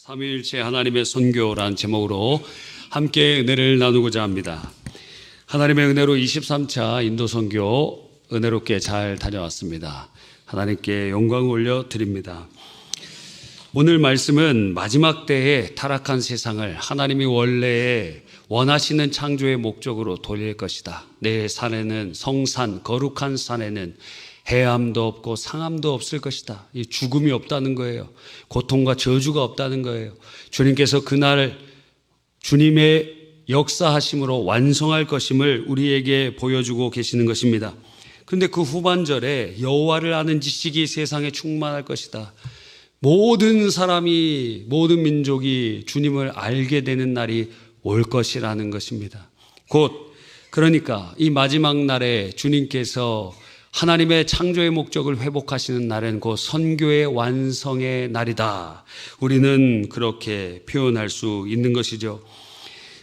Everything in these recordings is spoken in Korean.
삼위일체 하나님의 선교란 제목으로 함께 은혜를 나누고자 합니다. 하나님의 은혜로 23차 인도 선교 은혜롭게 잘 다녀왔습니다. 하나님께 영광을 올려드립니다. 오늘 말씀은 마지막 때에 타락한 세상을 하나님이 원래 원하시는 창조의 목적으로 돌릴 것이다. 내 산에는 성산, 거룩한 산에는 해함도 없고 상함도 없을 것이다. 이 죽음이 없다는 거예요. 고통과 저주가 없다는 거예요. 주님께서 그날 주님의 역사하심으로 완성할 것임을 우리에게 보여주고 계시는 것입니다. 그런데 그 후반절에 여호와를 아는 지식이 세상에 충만할 것이다. 모든 사람이, 모든 민족이 주님을 알게 되는 날이 올 것이라는 것입니다. 곧 그러니까 이 마지막 날에 주님께서 하나님의 창조의 목적을 회복하시는 날은 곧 선교의 완성의 날이다. 우리는 그렇게 표현할 수 있는 것이죠.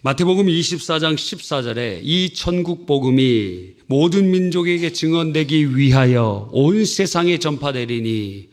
마태복음 24장 14절에 이 천국 복음이 모든 민족에게 증언되기 위하여 온 세상에 전파되리니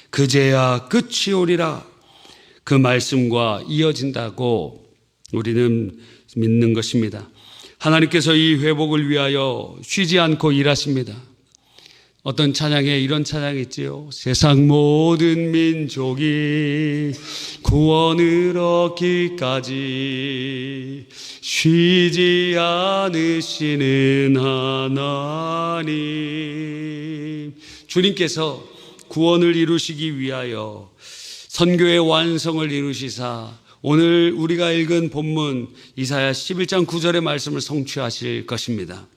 그제야 끝이 오리라. 그 말씀과 이어진다고 우리는 믿는 것입니다. 하나님께서 이 회복을 위하여 쉬지 않고 일하십니다. 어떤 찬양에 이런 찬양이 있지요. 세상 모든 민족이 구원을 얻기까지 쉬지 않으시는 하나님. 주님께서 구원을 이루시기 위하여 선교의 완성을 이루시사 오늘 우리가 읽은 본문 이사야 11장 9절의 말씀을 성취하실 것입니다.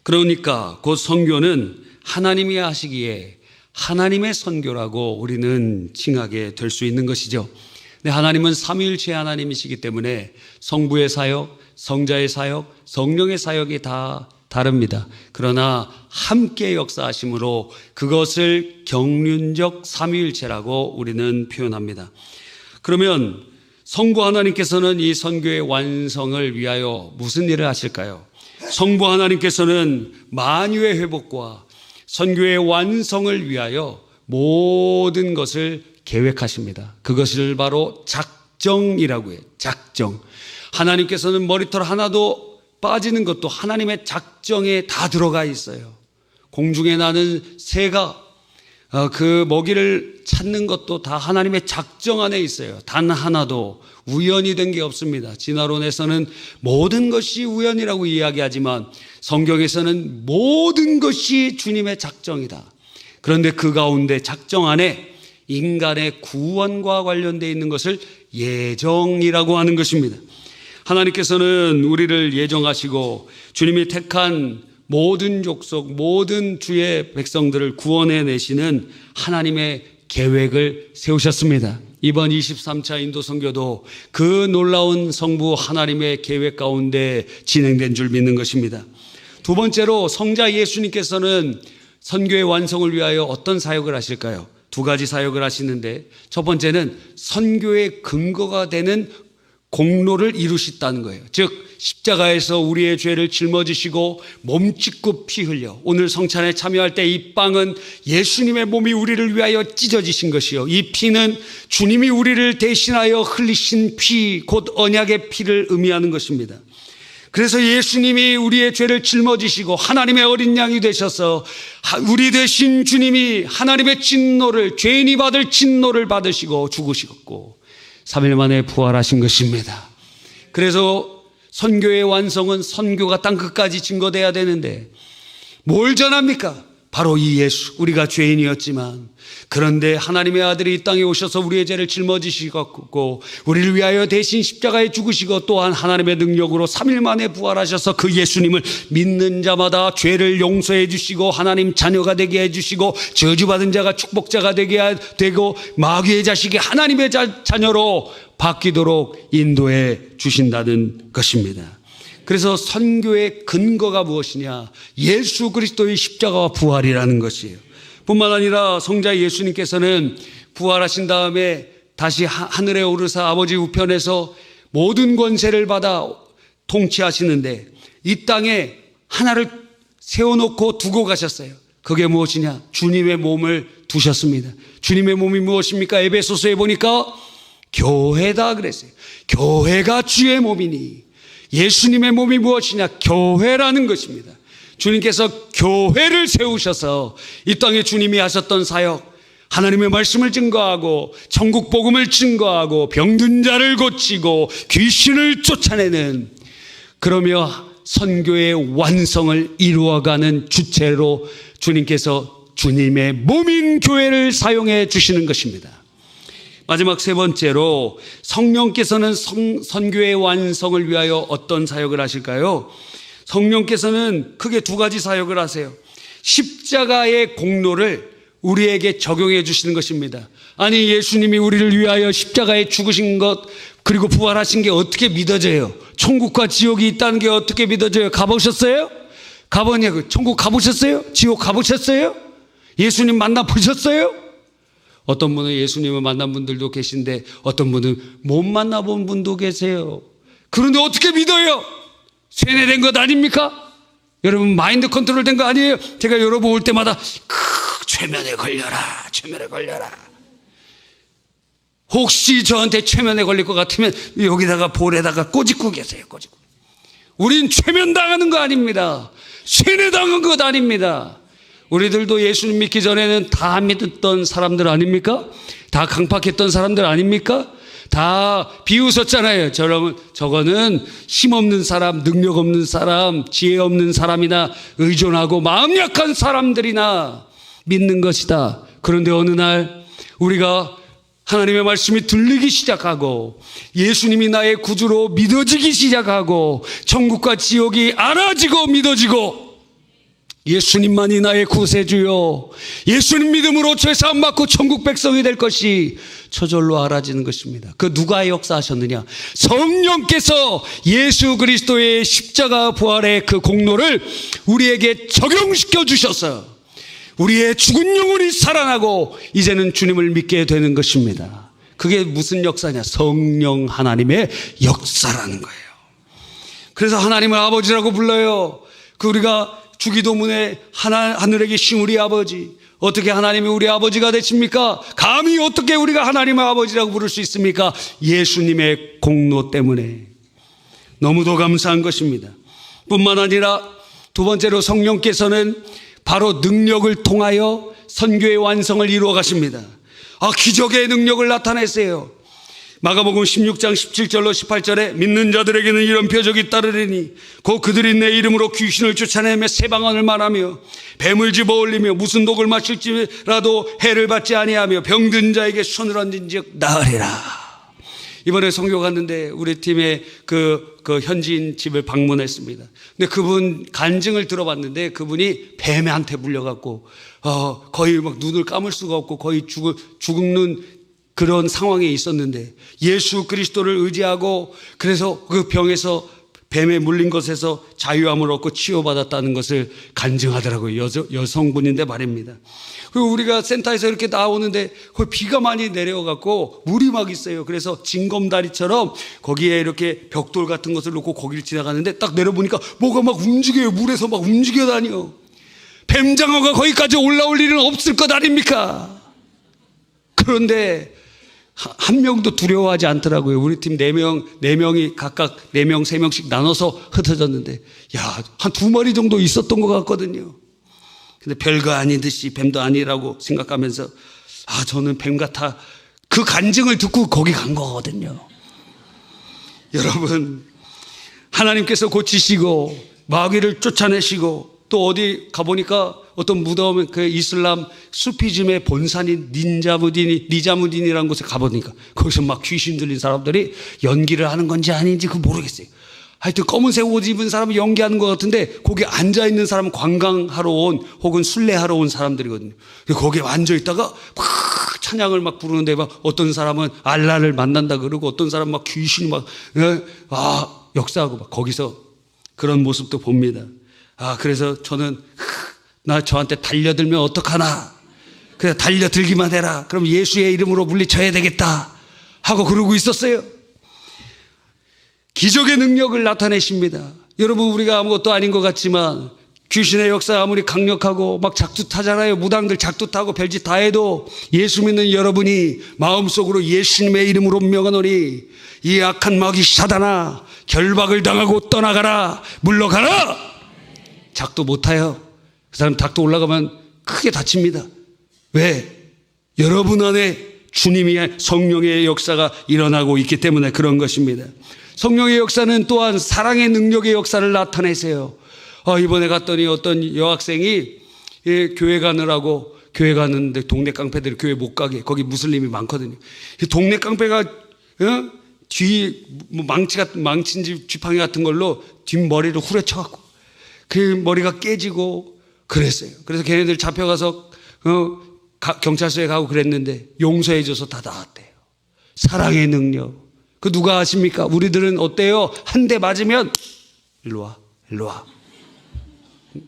그러니까 곧 선교는 하나님이 하시기에 하나님의 선교라고 우리는 칭하게 될 수 있는 것이죠. 근데 하나님은 삼위일체 하나님이시기 때문에 성부의 사역, 성자의 사역, 성령의 사역이 다 다릅니다. 그러나 함께 역사하심으로 그것을 경륜적 삼위일체라고 우리는 표현합니다. 그러면 성부 하나님께서는 이 선교의 완성을 위하여 무슨 일을 하실까요? 성부 하나님께서는 만유의 회복과 선교의 완성을 위하여 모든 것을 계획하십니다. 그것을 바로 작정이라고 해요. 작정. 하나님께서는 머리털 하나도 빠지는 것도 하나님의 작정에 다 들어가 있어요. 공중에 나는 새가 그 먹이를 찾는 것도 다 하나님의 작정 안에 있어요. 단 하나도 우연이 된 게 없습니다. 진화론에서는 모든 것이 우연이라고 이야기하지만 성경에서는 모든 것이 주님의 작정이다. 그런데 그 가운데 작정 안에 인간의 구원과 관련되어 있는 것을 예정이라고 하는 것입니다. 하나님께서는 우리를 예정하시고 주님이 택한 모든 족속, 모든 주의 백성들을 구원해 내시는 하나님의 계획을 세우셨습니다. 이번 23차 인도 선교도 그 놀라운 성부 하나님의 계획 가운데 진행된 줄 믿는 것입니다. 두 번째로 성자 예수님께서는 선교의 완성을 위하여 어떤 사역을 하실까요? 두 가지 사역을 하시는데 첫 번째는 선교의 근거가 되는 공로를 이루셨다는 거예요. 즉 십자가에서 우리의 죄를 짊어지시고 몸짓고 피 흘려 오늘 성찬에 참여할 때 이 빵은 예수님의 몸이 우리를 위하여 찢어지신 것이요, 이 피는 주님이 우리를 대신하여 흘리신 피, 곧 언약의 피를 의미하는 것입니다. 그래서 예수님이 우리의 죄를 짊어지시고 하나님의 어린 양이 되셔서 우리 대신 주님이 하나님의 진노를, 죄인이 받을 진노를 받으시고 죽으셨고 3일 만에 부활하신 것입니다. 그래서 선교의 완성은 선교가 땅 끝까지 증거돼야 되는데 뭘 전합니까? 바로 이 예수, 우리가 죄인이었지만 그런데 하나님의 아들이 이 땅에 오셔서 우리의 죄를 짊어지시고 우리를 위하여 대신 십자가에 죽으시고 또한 하나님의 능력으로 3일 만에 부활하셔서 그 예수님을 믿는 자마다 죄를 용서해 주시고 하나님 자녀가 되게 해주시고 저주받은 자가 축복자가 되게 되고 마귀의 자식이 하나님의 자녀로 바뀌도록 인도해 주신다는 것입니다. 그래서 선교의 근거가 무엇이냐? 예수 그리스도의 십자가와 부활이라는 것이에요. 뿐만 아니라 성자 예수님께서는 부활하신 다음에 다시 하늘에 오르사 아버지 우편에서 모든 권세를 받아 통치하시는데 이 땅에 하나를 세워놓고 두고 가셨어요. 그게 무엇이냐? 주님의 몸을 두셨습니다. 주님의 몸이 무엇입니까? 에베소서에 보니까 교회다 그랬어요. 교회가 주의 몸이니 예수님의 몸이 무엇이냐? 교회라는 것입니다. 주님께서 교회를 세우셔서 이 땅에 주님이 하셨던 사역, 하나님의 말씀을 증거하고 천국 복음을 증거하고 병든 자를 고치고 귀신을 쫓아내는, 그러며 선교의 완성을 이루어가는 주체로 주님께서 주님의 몸인 교회를 사용해 주시는 것입니다. 마지막 세 번째로 성령께서는 선교의 완성을 위하여 어떤 사역을 하실까요? 성령께서는 크게 두 가지 사역을 하세요. 십자가의 공로를 우리에게 적용해 주시는 것입니다. 아니, 예수님이 우리를 위하여 십자가에 죽으신 것 그리고 부활하신 게 어떻게 믿어져요? 천국과 지옥이 있다는 게 어떻게 믿어져요? 가보셨어요? 가보냐고. 천국 가보셨어요? 지옥 가보셨어요? 예수님 만나보셨어요? 어떤 분은 예수님을 만난 분들도 계신데 어떤 분은 못 만나본 분도 계세요. 그런데 어떻게 믿어요? 세뇌된 것 아닙니까? 여러분 마인드 컨트롤 된 거 아니에요? 제가 여러분 올 때마다 최면에 걸려라, 최면에 걸려라. 혹시 저한테 최면에 걸릴 것 같으면 여기다가 볼에다가 꼬집고 계세요. 꼬집고. 우린 최면당하는 거 아닙니다. 세뇌당한 것 아닙니다. 우리들도 예수님 믿기 전에는 다 믿었던 사람들 아닙니까? 다 강팍했던 사람들 아닙니까? 다 비웃었잖아요. 저거는 힘없는 사람, 능력 없는 사람, 지혜 없는 사람이나 의존하고 마음 약한 사람들이나 믿는 것이다. 그런데 어느 날 우리가 하나님의 말씀이 들리기 시작하고 예수님이 나의 구주로 믿어지기 시작하고 천국과 지옥이 알아지고 믿어지고 예수님만이 나의 구세주요, 예수님 믿음으로 죄사함 받고 천국 백성이 될 것이 저절로 알아지는 것입니다. 그 누가 역사하셨느냐? 성령께서 예수 그리스도의 십자가 부활의 그 공로를 우리에게 적용시켜 주셔서 우리의 죽은 영혼이 살아나고 이제는 주님을 믿게 되는 것입니다. 그게 무슨 역사냐? 성령 하나님의 역사라는 거예요. 그래서 하나님을 아버지라고 불러요. 우리가 주기도문에 하늘에 계신 우리 아버지, 어떻게 하나님이 우리 아버지가 되십니까? 감히 어떻게 우리가 하나님의 아버지라고 부를 수 있습니까? 예수님의 공로 때문에. 너무도 감사한 것입니다. 뿐만 아니라 두 번째로 성령께서는 바로 능력을 통하여 선교의 완성을 이루어 가십니다. 기적의 능력을 나타내세요. 마가복음 16장 17절로 18절에 믿는 자들에게는 이런 표적이 따르리니 곧 그들이 내 이름으로 귀신을 쫓아내며 새 방언을 말하며 뱀을 집어 올리며 무슨 독을 마실지라도 해를 받지 아니하며 병든 자에게 손을 얹은즉 나으리라. 이번에 선교 갔는데 우리 팀의 그 현지인 집을 방문했습니다. 근데 그분 간증을 들어봤는데 그분이 뱀한테 물려갖고 거의 막 눈을 감을 수가 없고 거의 죽는 그런 상황에 있었는데 예수 그리스도를 의지하고 그래서 그 병에서 뱀에 물린 것에서 자유함을 얻고 치유받았다는 것을 간증하더라고요. 여성분인데 말입니다. 그리고 우리가 센터에서 이렇게 나오는데 거기 비가 많이 내려갖고 물이 막 있어요. 그래서 징검다리처럼 거기에 이렇게 벽돌 같은 것을 놓고 거기를 지나가는데 딱 내려보니까 뭐가 막 움직여요. 물에서 막 움직여 다녀. 뱀장어가 거기까지 올라올 일은 없을 것 아닙니까? 그런데 한 명도 두려워하지 않더라고요. 우리 팀 4명이 각각 4명, 3명씩 나눠서 흩어졌는데, 한 2마리 정도 있었던 것 같거든요. 근데 별거 아니듯이 뱀도 아니라고 생각하면서, 저는 뱀 같아. 그 간증을 듣고 거기 간 거거든요. 여러분, 하나님께서 고치시고, 마귀를 쫓아내시고, 또 어디 가보니까 어떤 무덤, 그 이슬람 수피즘의 본산인 니자무딘이라는 곳에 가보니까 거기서 막 귀신 들린 사람들이 연기를 하는 건지 아닌지 그거 모르겠어요. 하여튼 검은색 옷 입은 사람이 연기하는 것 같은데 거기 앉아있는 사람은 관광하러 온 혹은 순례하러 온 사람들이거든요. 거기에 앉아있다가 막 찬양을 막 부르는데 막 어떤 사람은 알라를 만난다 그러고 어떤 사람은 막 귀신이 막 역사하고 막 거기서 그런 모습도 봅니다. 그래서 저는 저한테 달려들면 어떡하나. 그냥 달려들기만 해라. 그럼 예수의 이름으로 물리쳐야 되겠다 하고 그러고 있었어요. 기적의 능력을 나타내십니다. 여러분, 우리가 아무것도 아닌 것 같지만 귀신의 역사 아무리 강력하고 막 작두타잖아요. 무당들 작두타고 별짓 다 해도 예수 믿는 여러분이 마음속으로 예수님의 이름으로 명하노니 이 악한 마귀 사단아 결박을 당하고 떠나가라, 물러가라. 작두 못타요. 그 사람 작두 올라가면 크게 다칩니다. 왜? 여러분 안에 주님의 성령의 역사가 일어나고 있기 때문에 그런 것입니다. 성령의 역사는 또한 사랑의 능력의 역사를 나타내세요. 이번에 갔더니 어떤 여학생이 교회 가느라고, 교회 가는데 동네 깡패들이 교회 못 가게, 거기 무슬림이 많거든요. 동네 깡패가 뒤 망친 지팡이 같은 걸로 뒷머리를 후려쳐갖고 그 머리가 깨지고 그랬어요. 그래서 걔네들 잡혀가서 경찰서에 가고 그랬는데 용서해줘서 다 나왔대요. 사랑의 능력. 그 누가 아십니까? 우리들은 어때요? 한 대 맞으면 일로 와, 일로 와.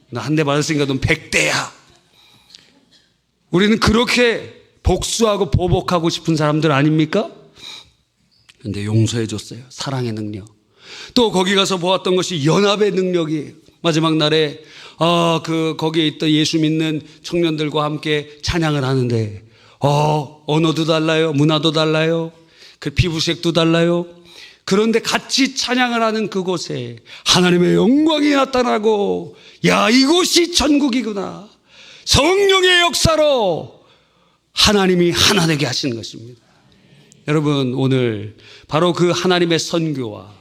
나 한 대 맞았으니까 넌 100대야. 우리는 그렇게 복수하고 보복하고 싶은 사람들 아닙니까? 근데 용서해 줬어요. 사랑의 능력. 또 거기 가서 보았던 것이 연합의 능력이에요. 마지막 날에 거기에 있던 예수 믿는 청년들과 함께 찬양을 하는데 언어도 달라요. 문화도 달라요. 그 피부색도 달라요. 그런데 같이 찬양을 하는 그곳에 하나님의 영광이 나타나고, 야, 이곳이 천국이구나. 성령의 역사로 하나님이 하나 되게 하시는 것입니다. 여러분, 오늘 바로 그 하나님의 선교와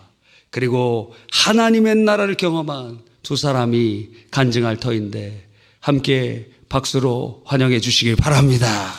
그리고 하나님의 나라를 경험한 두 사람이 간증할 터인데 함께 박수로 환영해 주시길 바랍니다.